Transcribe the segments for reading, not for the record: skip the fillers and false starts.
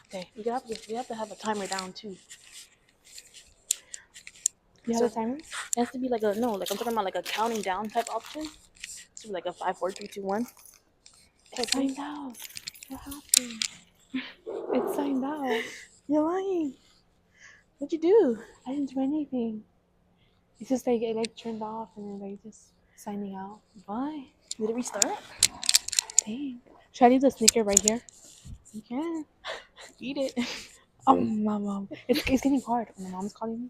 Okay, you have to have a timer down too. You have So a timer? it has to be like I'm talking about like a counting down type option. It should be like a 5, 4, 3, 2, 1. It signed out. What happened? It signed out. You're lying. What'd you do? I didn't do anything. It's just like it turned off and then like just signing out. Why? Did it restart? Dang. Should I leave the sneaker right here? You can eat it. My mom. It's getting hard. My mom's calling me.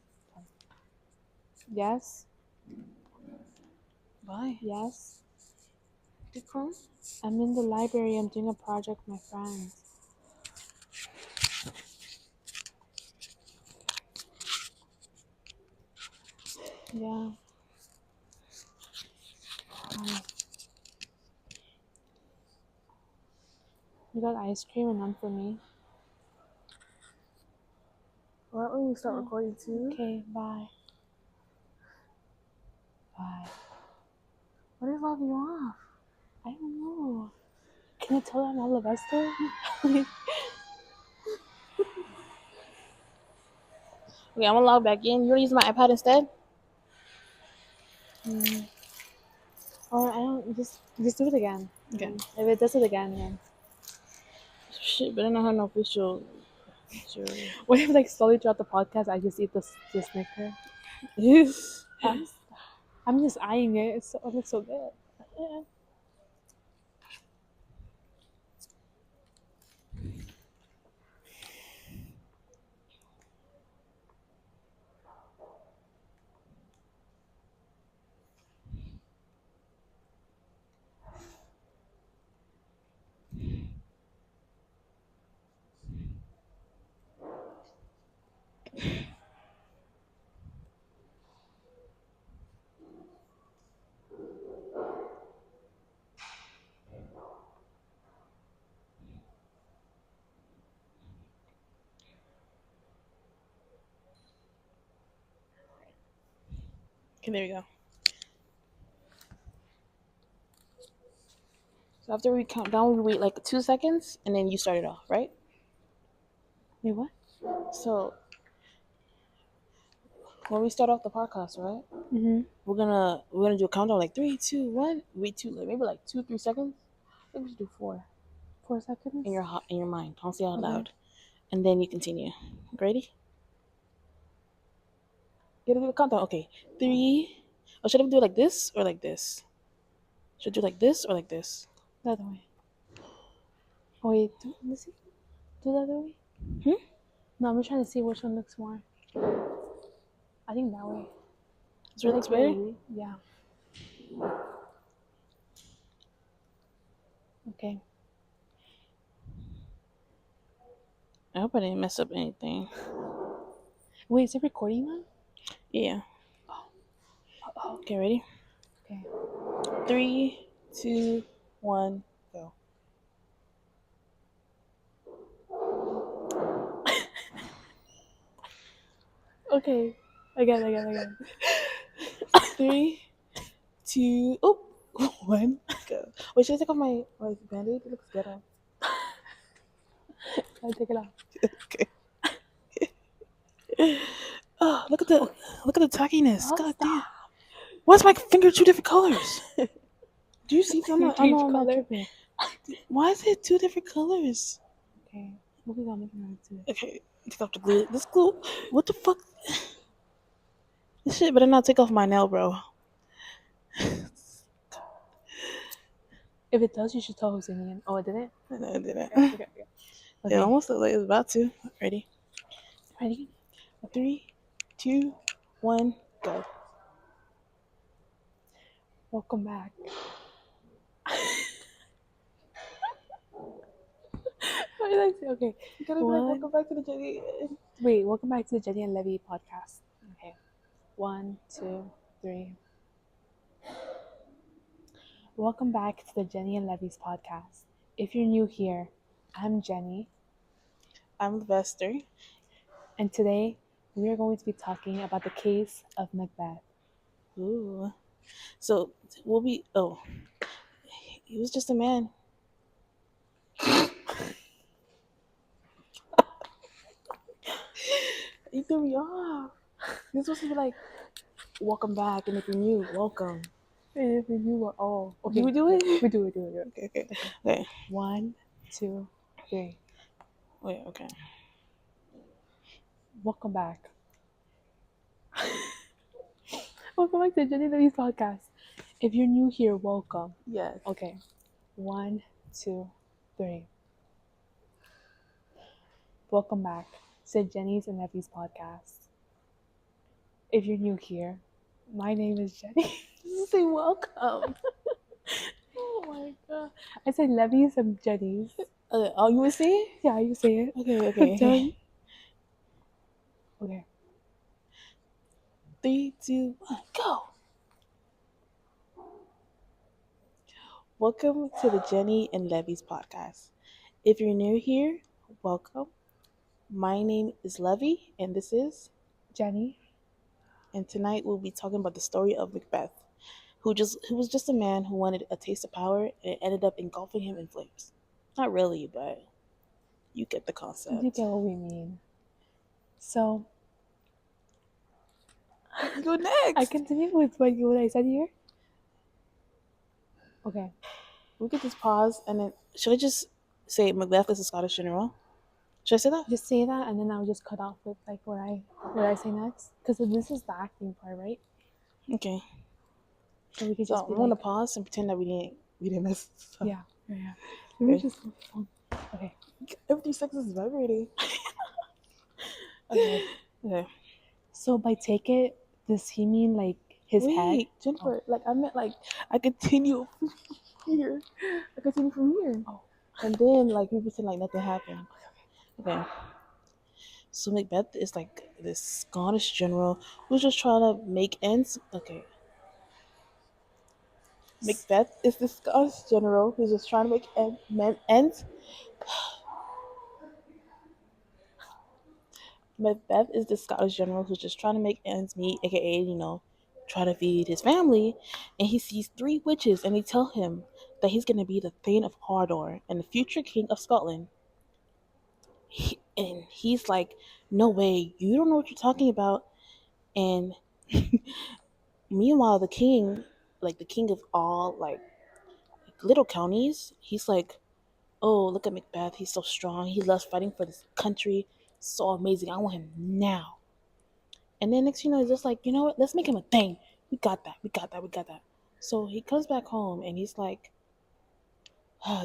Yes. Why? Yes. Did Chrome? I'm in the library. I'm doing a project with my friends. Yeah. You got ice cream and none for me. Why don't we start recording too? Okay, bye. Bye. What is logging you off? I don't know. Can I tell them all the Vesta? Okay, I'm gonna log back in. You wanna use my iPad instead? Or I don't just do it again. Okay. If it does it again, then Shit, but I don't have no official. what if like slowly throughout the podcast I just eat the snicker? I'm just eyeing it. It looks so good. Yeah. Okay, there you go. So after we count down, we wait like 2 seconds, and then you start it off, right? Wait, what? So when we start off the podcast, right? Mm-hmm. We're gonna do a countdown like 3, 2, 1. Wait like maybe like 2, 3 seconds. I think we should do 4 4 seconds? in your mind. Don't say out Okay. loud, and then you continue. Ready? You gotta do a countdown. Okay, 3. Or should I do it like this or like this? Should I do like this or like this? The other way. Oh, wait, let's see. Do the other way? No, I'm trying to see which one looks more. I think that way. This really looks better. Yeah. Okay. I hope I didn't mess up anything. Wait, is it recording now? Yeah. Oh. Okay, ready? Okay. 3, 2, 1, go. Okay. Again. 3, 2, 1, go. Wait, should I take off my band-aid? It looks ghetto. I'll take it off. Okay. Oh, look at the tackiness. God damn. Why's my finger 2 different colors? Do you see? I'm not tripping. Why is it 2 different colors? Okay. Moving on to it. Okay, take off the glue. This glue. What the fuck? This shit better not take off my nail, bro. If it does, you should tell Jose again. Oh, it didn't? No, it didn't. Okay. It almost looked like it was about to. Ready? 3, 2, 1, go. Welcome back. Okay. You gotta be like, welcome back to the Jenny. Wait, welcome back to the Jenny and Levy podcast. Okay. 1, 2, 3. Welcome back to the Jenny and Levy's podcast. If you're new here, I'm Jenny. I'm Lester. And today we are going to be talking about the case of Macbeth. Ooh. So we'll be. Oh, he was just a man. You threw me off. You're supposed to be like, welcome back, and if you're new, welcome. And if you were okay. Do we do it? We do it. Okay. 1, 2, 3. Wait, okay. Welcome back. Welcome back to Jenny Louise podcast. If you're new here, welcome. Yes. Okay. 1, 2, 3. Welcome back to Jenny's and Levy's podcast. If you're new here, my name is Jenny. Just say welcome. Oh my god. I said Levy's and Jenny's. Oh, you want to say it? Yeah, you say it. Okay. Done. Okay. 3, 2, 1, go. Welcome to the Jenny and Levy's podcast. If you're new here, welcome. My name is Levy, and this is Jenny. And tonight we'll be talking about the story of Macbeth, who was just a man who wanted a taste of power, and it ended up engulfing him in flames. Not really, but you get the concept. You get what we mean. So, go next. I continue with what I said here. Okay. We could just pause, and then should I just say Macbeth is a Scottish general? Should I say that? Just say that, and then I'll just cut off with like what I say next, because this is the acting part, right? Okay. So we could So just I'm gonna pause and pretend that we didn't miss stuff. Yeah. Let me just. Okay. Every 3 seconds is vibrating. Okay. So by take it, does he mean like his head? Jennifer, like I meant like I continue from here. Oh. And then like we pretend like nothing happened. Okay. So Macbeth is like this Scottish general who's just trying to make ends. Okay. Macbeth is the Scottish general who's just trying to make ends. Macbeth is the Scottish general who's just trying to make ends meet, aka, try to feed his family. And he sees 3 witches, and they tell him that he's going to be the Thane of Cawdor and the future king of Scotland. And he's like, no way, you don't know what you're talking about. And meanwhile, the king, like the king of all like little counties, he's like, oh, look at Macbeth, he's so strong, he loves fighting for this country, so amazing, I want him now. And then next he's just like, you know what, let's make him a thing. We got that. So he comes back home and he's like,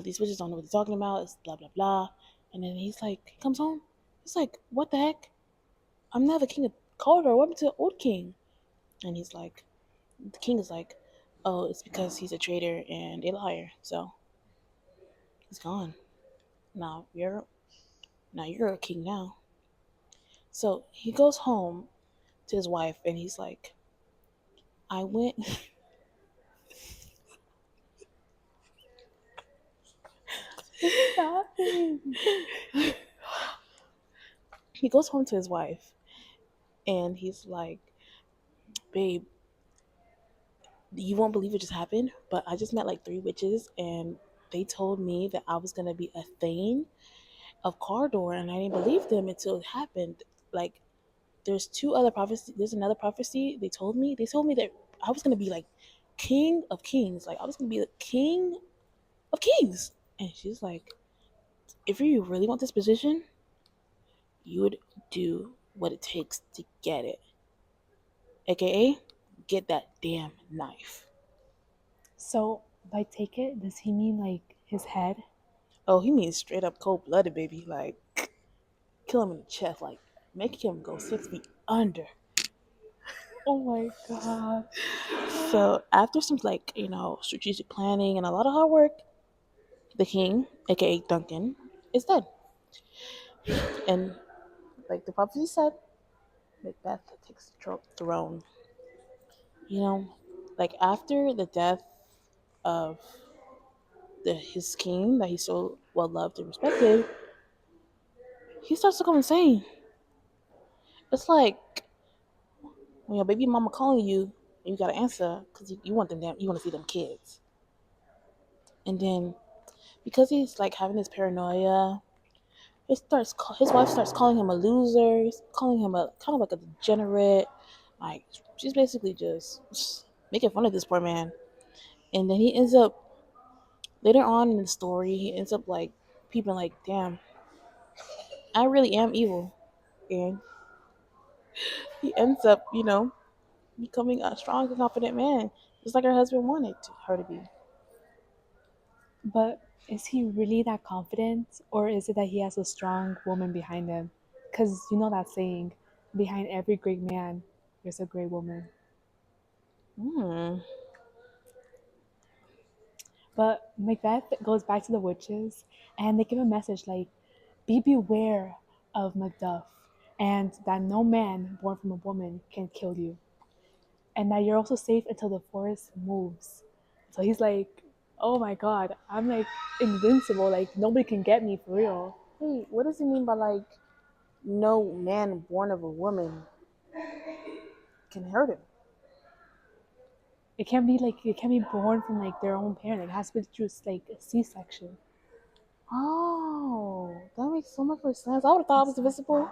these bitches don't know what they're talking about, it's blah blah blah. And then he comes home, he's like, what the heck, I'm not the king of Cawdor, what happened to the old king? And the king is like, oh, it's because he's a traitor and a liar, so he's gone. Now you're a king now. So he goes home to his wife and he's like, I went he goes home to his wife and he's like, babe, you won't believe what just happened, but I just met like 3 witches and they told me that I was gonna be a Thane of Cawdor, and I didn't believe them until it happened. Like, there's another prophecy they told me that I was gonna be like king of kings, like I was gonna be the king of kings. And she's like, if you really want this position, you would do what it takes to get it, aka get that damn knife. So by take it, does he mean like his head? Oh, he means straight up cold-blooded, baby. Like, kill him in the chest, like make him go 6 feet under. Oh my god. So after some strategic planning and a lot of hard work, the king, aka Duncan, is dead. And like the prophecy said, Macbeth takes the throne. Like after the death of his king that he so well loved and respected, he starts to go insane. It's like when your baby mama calling you, and you gotta answer because you want to see them kids. And then because he's like having this paranoia, his wife starts calling him a loser, calling him a kind of like a degenerate. Like she's basically just making fun of this poor man. And then he ends up later on in the story, he ends up like people like, damn, I really am evil. And he ends up, becoming a strong and confident man, just like her husband wanted her to be. But is he really that confident, or is it that he has a strong woman behind him? Because you know that saying, behind every great man, there's a great woman. Hmm. But Macbeth goes back to the witches, and they give a message like, be beware of Macduff, and that no man born from a woman can kill you. And that you're also safe until the forest moves. So he's like, oh my god, I'm like invincible. Like nobody can get me for real. Wait, what does he mean by like no man born of a woman can hurt him? It can't be born from like their own parent. It has to be through like a C-section. Oh, that makes so much more sense. I would have thought I was invisible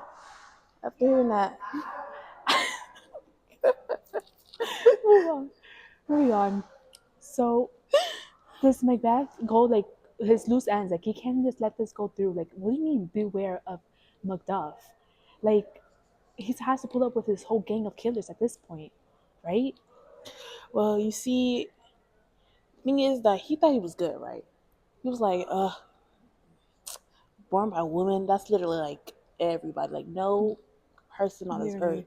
after hearing that. Move on. Moving on. So does Macbeth go like his loose ends? Like he can't just let this go through. Like what do you mean beware of Macduff? Like he has to pull up with his whole gang of killers at this point, right? Well, you see, thing is that he thought he was good, right? He was like, born by a woman. That's literally like everybody. Like no person on this earth Literally.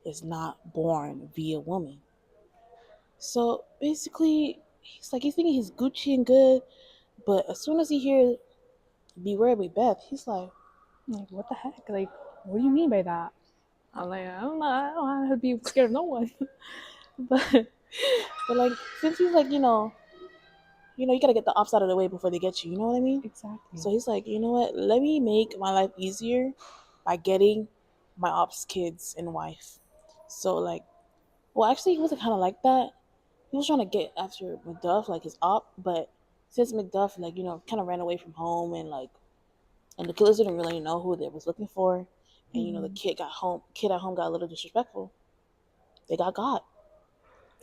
is not born via woman. So basically, he's thinking he's Gucci and good, but as soon as he hears "Beware Macbeth," he's like, Like what the heck? Like what do you mean by that? I'm like I don't know. I don't know how to be scared of no one. but but like since he's like you gotta get the ops out of the way before they get you. You know what I mean? exactly. So he's like, you know what? Let me make my life easier by getting my ops kids and wife. So like, well, actually, he wasn't kind of like that. He was trying to get after Macduff, like his op, but since Macduff, like kind of ran away from home and the killers didn't really know who they was looking for, and the Mm-hmm. kid at home got a little disrespectful. They got.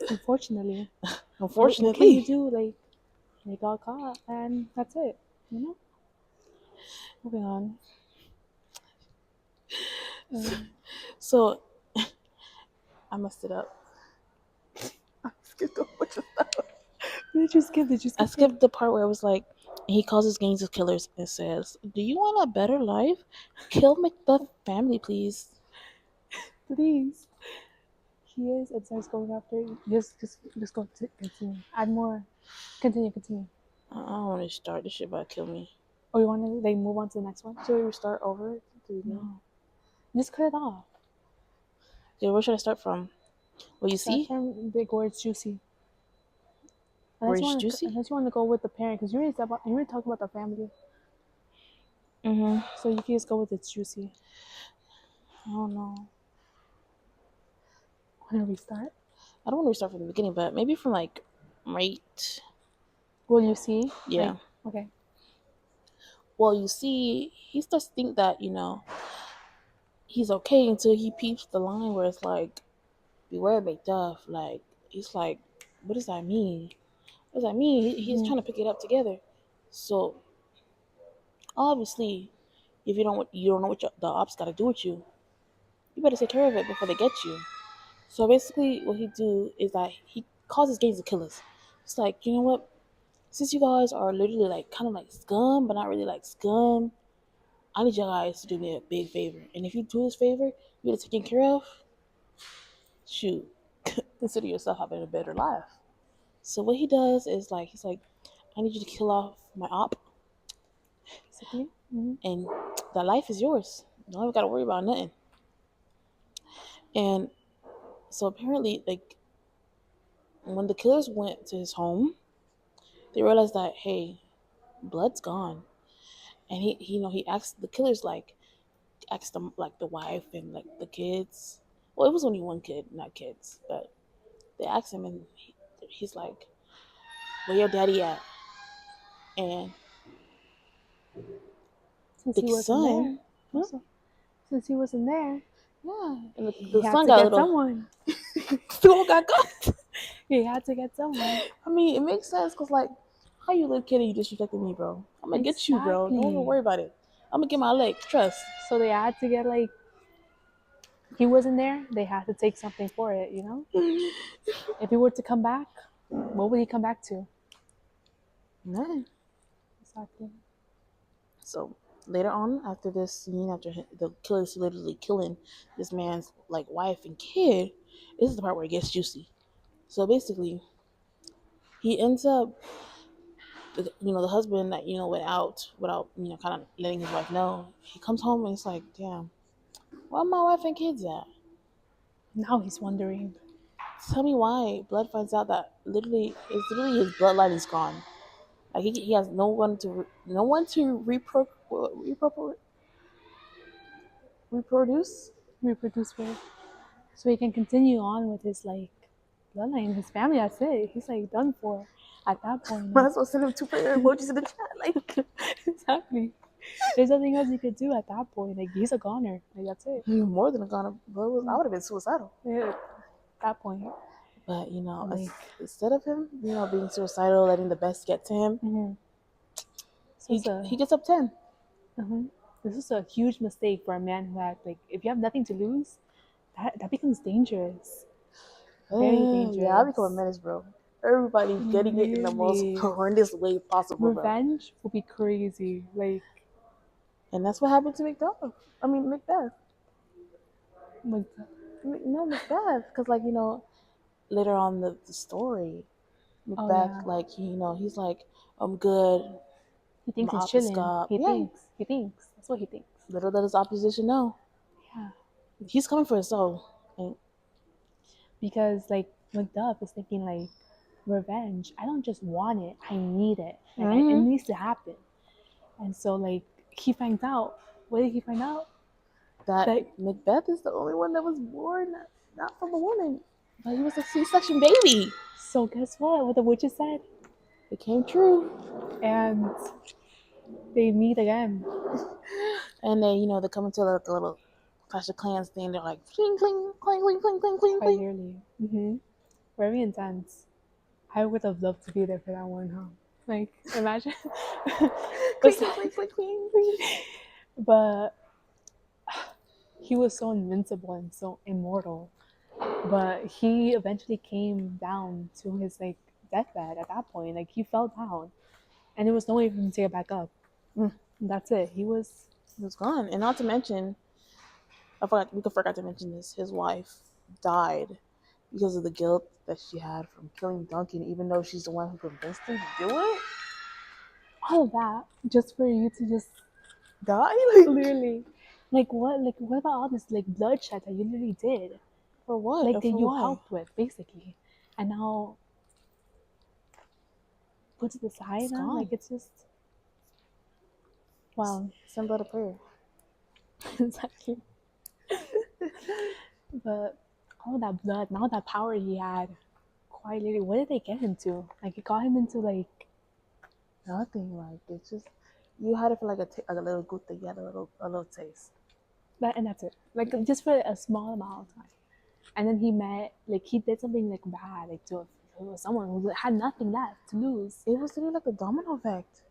Unfortunately, what can you Unfortunately. do? Like they got caught, and that's it. You know. Moving on. Um, So I messed it up. I skipped a bunch of stuff. did you skip? Did you I skip it? skipped the part where it was like he calls his gangs of killers and says, "Do you want a better life? Kill Macduff family, please." Please. He is and starts going after you. Just go to continue. Add more. Continue. I don't want to start this shit about kill me. Or you want to like move on to the next one? So we start over to the beginning. No. Just cut it off. Okay, where should I start from? Well, you Start see, from big words juicy. where it's juicy. Unless you want to go with the parent, because you already talked about the family, Mm-hmm. so you can just go with it's juicy. I don't know. Want to restart? I don't want to restart from the beginning, but maybe from like right. Will you see? Like Yeah. okay. Well, you see, he starts to think that he's okay until he peeps the line where it's like, "Beware Macduff." Like he's like, "What does that mean? What does that mean?" He's Mm-hmm. trying to pick it up together. So obviously, if you don't know what the ops got to do with you, you better take care of it before they get you. So basically, what he do is that he causes gangs of killers. It's like, you know what? Since you guys are literally like kind of like scum, but not really like scum, I need you guys to do me a big favor. And if you do this favor, you get it taken care of. Shoot, consider yourself having a better life. So what he does is like he's like, I need you to kill off my op, Basically. Mm-hmm. and that life is yours. You don't even gotta worry about nothing. And so apparently, like when the killers went to his home, they realized that hey, blood's gone, and he asked the killers like asked them like the wife and like the kids. Well, it was only one kid, not kids, but they asked him, and he's like, "Where your daddy at?" And Since the he wasn't there. son. Huh? Also, since he wasn't there, Yeah, and he the had son to got a get little. someone. Still got caught. He had to get someone. I mean, it makes sense because like, how you little kid and you disrespecting me, bro? I'm gonna get you, bro. Don't even Exactly. worry about it. I'm gonna get my leg. Trust. So they had to get like he wasn't there. They had to take something for it. You know, if he were to come back, what would he come back to? Man. Exactly. So later on, after this scene, after the killer's literally killing this man's like wife and kid, this is the part where it gets juicy. So basically, he ends up, the husband that went out without kind of letting his wife know. He comes home and it's like, damn, where my wife and kids at? Now he's wondering. Tell me why. Blood finds out that it's literally his bloodline is gone. Like he has no one to reproduce. Reproduce with, so he can continue on with his like bloodline, his family. That's it. He's like done for at that point. Might Like, as well send him two prayer emojis in the chat. Like exactly. There's nothing else he could do at that point. Like he's a goner. Like that's it. more than a goner. I would have been suicidal. Yeah, at that point. But Like, instead of him, being suicidal, letting the best get to him, mm-hmm. he gets up 10. This is a huge mistake for a man who had like, if you have nothing to lose, that becomes dangerous. Very dangerous. Yeah, I become a menace, bro. Everybody's getting it in the most Really? horrendous way possible, bro. Revenge will be crazy. Like, And that's what happened to Macbeth. I mean, Macbeth. like No, Macbeth. Because, like, later on the story, oh Macbeth, yeah, like, he's like, I'm good. he I'm thinks he's office chilling. cop. He Yeah. thinks. He thinks. That's what he thinks. Little does his opposition know. Yeah. He's coming for his soul. And Because like Macduff is thinking like revenge. I don't just want it. I need it. Like it needs to happen. And so like he finds out. What did he find out? that That Macbeth is the only one that was born not from a woman, but he was a C-section baby. so guess what? What the witches said, It came true. and they meet again. And they come into like a little Clash of Clans thing. They're like cling cling cling cling cling cling cling Quite cling. nearly. Very intense. I would have loved to be there for that one, huh? Like imagine. Cling cling cling cling cling. But he was so invincible and so immortal. But he eventually came down to his like deathbed at that point. Like he fell down, and there was no way for him to get back up. That's it. He was gone. And not to mention, we forgot to mention this. His wife died because of the guilt that she had from killing Duncan, even though she's the one who convinced him to do it. all of that just for you to just Die? literally, like what about all this like bloodshed that you literally did, For what? like Or that for you why? helped with basically, and now put to the side. Now? Like it's just wow. Send blood a prayer. Exactly. But all that blood, now that power he had, quite literally, what did they get him to? Like it got him into like Nothing. Like it's just you had it for like a little good thing. You had a little taste. that, and that's it. Like just for a small amount of time, and then he did something like bad, like to someone who had nothing left to lose. It was really like a domino effect.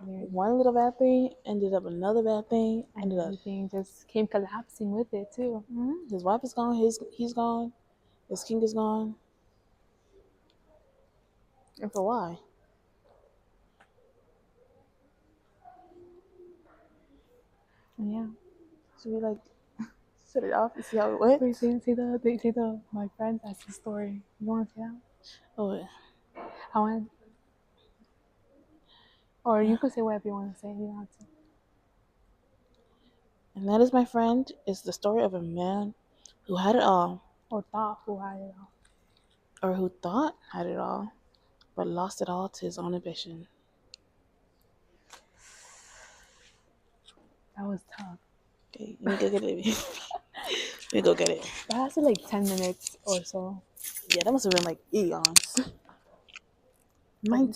One little bad thing ended up another bad thing. And everything just came collapsing with it too. His wife is gone. He's gone. His king is gone. And for why? Yeah. Should we like set it off and see how it went? Wait, see the my friend that's the story. You want to see that? Oh yeah. I want. Or you could say whatever you want to say. You don't have to. And that is, my friend, is the story of a man who had it all. Or thought who had it all. Or who thought had it all, but lost it all to his own ambition. That was tough. Okay, let me go get it. Let me go get it. That lasted like 10 minutes or so. Yeah, that must have been like eons. 19